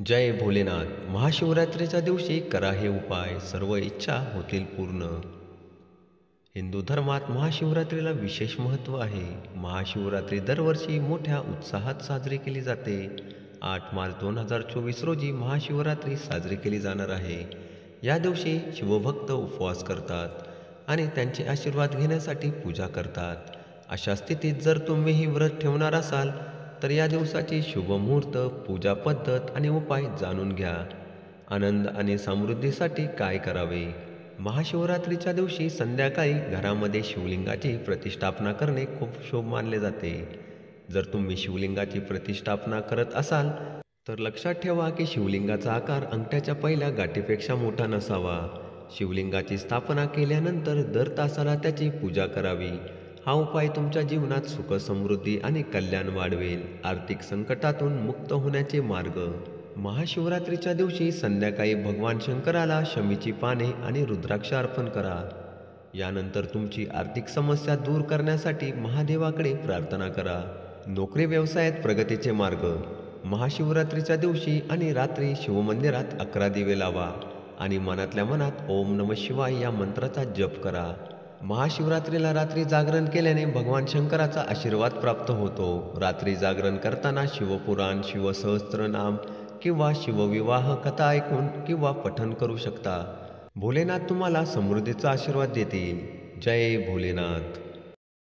जय भोलेनाथ. महाशिवरात्रीच्या दिवशी करा हे उपाय, सर्व इच्छा होतील पूर्ण. हिंदू धर्मात महाशिवरात्रीला विशेष महत्त्व आहे. महाशिवरात्री दरवर्षी मोठ्या उत्साहात साजरी केली जाते. 8 मार्च 2024 रोजी महाशिवरात्री साजरी केली जाणार आहे. या दिवशी शिवभक्त उपवास करतात आणि त्यांचे आशीर्वाद घेण्यासाठी पूजा करतात. अशा स्थितीत जर तुम्हीही व्रत ठेवणार असाल तर या दिवसाची शुभ मुहूर्त, पूजा पद्धत आणि उपाय जाणून घ्या. आनंद आणि समृद्धीसाठी काय करावे? महाशिवरात्रीच्या दिवशी संध्याकाळी घरामध्ये शिवलिंगाची प्रतिष्ठापना करणे खूप शुभ मानले जाते. जर तुम्ही शिवलिंगाची प्रतिष्ठापना करत असाल तर लक्षात ठेवा की शिवलिंगाचा आकार अंगठ्याच्या पहिल्या गाठीपेक्षा मोठा नसावा. शिवलिंगाची स्थापना केल्यानंतर दर तासाला त्याची पूजा करावी. हा उपाय तुमच्या जीवनात सुख, समृद्धी आणि कल्याण वाढवेल. आर्थिक संकटातून मुक्त होण्याचे मार्ग. महाशिवरात्रीच्या दिवशी संध्याकाळी भगवान शंकराला शमीची पाने आणि रुद्राक्ष अर्पण करा. यानंतर तुमची आर्थिक समस्या दूर करण्यासाठी महादेवाकडे प्रार्थना करा. नोकरी व्यवसायात प्रगतीचे मार्ग. महाशिवरात्रीच्या दिवशी आणि रात्री शिवमंदिरात 11 दिवे लावा आणि मनातल्या मनात ओम नमः शिवाय या मंत्राचा जप करा. महाशिवरात्रीला रात्री जागरण केल्याने भगवान शंकराचा आशीर्वाद प्राप्त होतो. रात्री जागरण करताना शिवपुराण, शिवसहस्त्रनाम किंवा शिवविवाह कथा ऐकून किंवा पठण करू शकता. भोलेनाथ तुम्हाला समृद्धीचा आशीर्वाद देतील. जय भोलेनाथ.